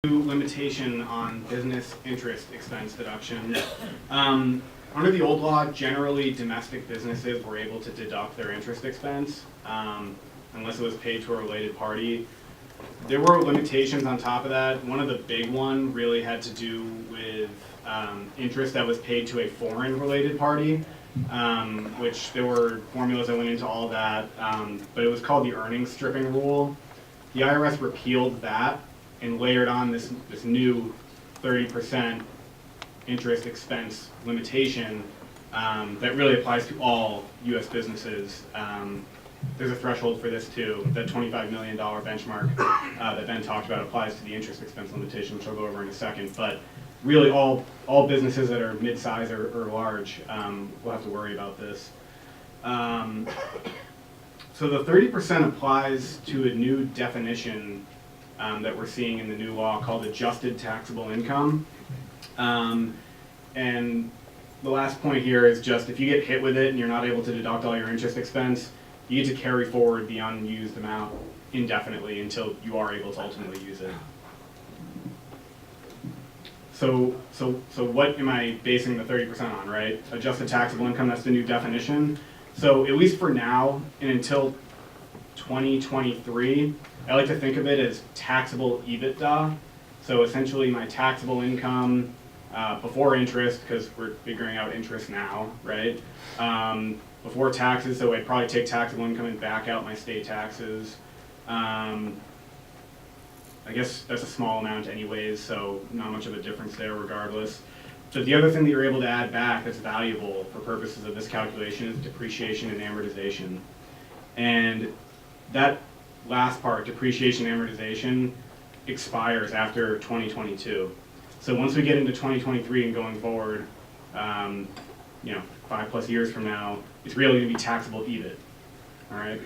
Limitation on business interest expense deduction. Under the old law, generally domestic businesses were able to deduct their interest expense unless it was paid to a related party. There were limitations on top of that. One of the big one really had to do with interest that was paid to a foreign related party, which there were formulas that went into all that, but it was called the earnings stripping rule. The IRS repealed that and layered on this new 30% interest expense limitation that really applies to all U.S. businesses. There's a threshold for this too. That $25 million benchmark that Ben talked about applies to the interest expense limitation, which I'll go over in a second. But really all businesses that are mid-size or large will have to worry about this. So the 30% applies to a new definition that we're seeing in the new law called adjusted taxable income. And the last point here is just if you get hit with it and you're not able to deduct all your interest expense, you get to carry forward the unused amount indefinitely until you are able to ultimately use it. So what am I basing the 30% on, right? Adjusted taxable income, that's the new definition. So at least for now and until 2023, I like to think of it as taxable EBITDA. So essentially my taxable income before interest, because we're figuring out interest now, right? Before taxes, so I'd probably take taxable income and back out my state taxes. I guess that's a small amount anyways, so not much of a difference there regardless. But the other thing that you're able to add back that's valuable for purposes of this calculation is depreciation and amortization. And that last part, depreciation and amortization, expires after 2022. So once we get into 2023 and going forward, 5+ years from now, it's really going to be taxable EBIT. All right.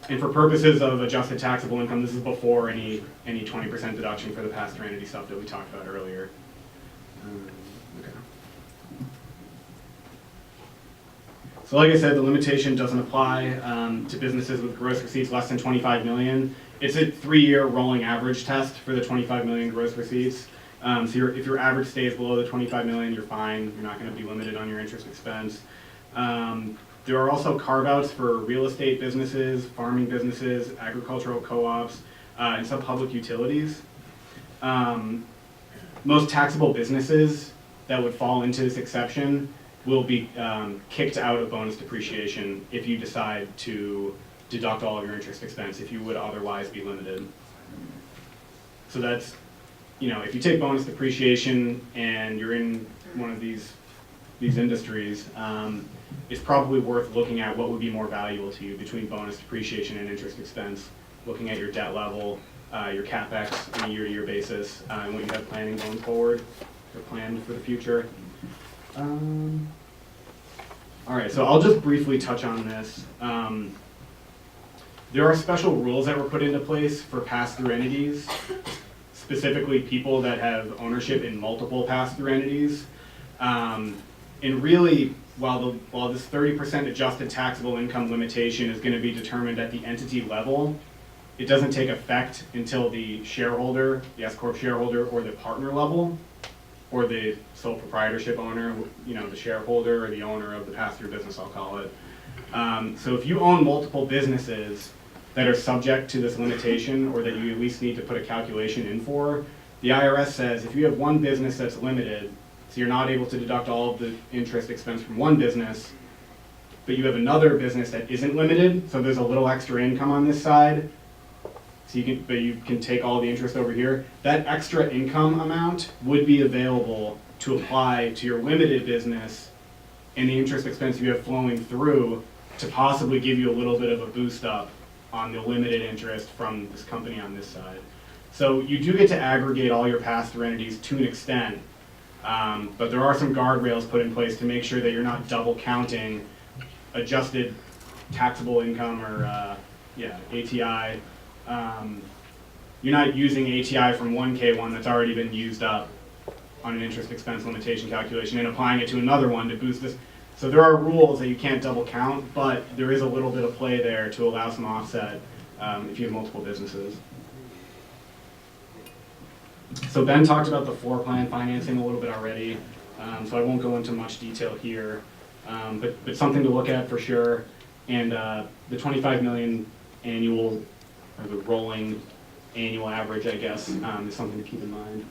And for purposes of adjusted taxable income, this is before any 20% deduction for the pass-through entity stuff that we talked about earlier. Okay. So like I said, the limitation doesn't apply to businesses with gross receipts less than 25 million. It's a 3-year rolling average test for the 25 million gross receipts. So if your average stays below the 25 million, you're fine. You're not going to be limited on your interest expense. There are also carve-outs for real estate businesses, farming businesses, agricultural co-ops, and some public utilities. Most taxable businesses that would fall into this exception will be kicked out of bonus depreciation if you decide to deduct all of your interest expense, if you would otherwise be limited. So that's, if you take bonus depreciation and you're in one of these industries, it's probably worth looking at what would be more valuable to you between bonus depreciation and interest expense, looking at your debt level, your CapEx on a year-to-year basis, and what you have planning going forward, or planned for the future. All right, so I'll just briefly touch on this. There are special rules that were put into place for pass-through entities, specifically people that have ownership in multiple pass-through entities. And really, while this 30% adjusted taxable income limitation is going to be determined at the entity level, it doesn't take effect until the shareholder, the S-corp shareholder, or the partner level, or the sole proprietorship owner, the shareholder or the owner of the pass-through business, I'll call it. So if you own multiple businesses that are subject to this limitation, or that you at least need to put a calculation in for, the IRS says if you have one business that's limited, so you're not able to deduct all of the interest expense from one business, but you have another business that isn't limited, so there's a little extra income on this side, so you can take all the interest over here. That extra income amount would be available to apply to your limited business and the interest expense you have flowing through to possibly give you a little bit of a boost up on the limited interest from this company on this side. So you do get to aggregate all your pass-through entities to an extent, but there are some guardrails put in place to make sure that you're not double counting adjusted taxable income or ATI. You're not using ATI from one K1 that's already been used up on an interest expense limitation calculation and applying it to another one to boost this. So there are rules that you can't double count, but there is a little bit of play there to allow some offset if you have multiple businesses. So Ben talked about the floor plan financing a little bit already, so I won't go into much detail here, but something to look at for sure. And the 25 million annual, or the rolling annual average, I guess, is something to keep in mind.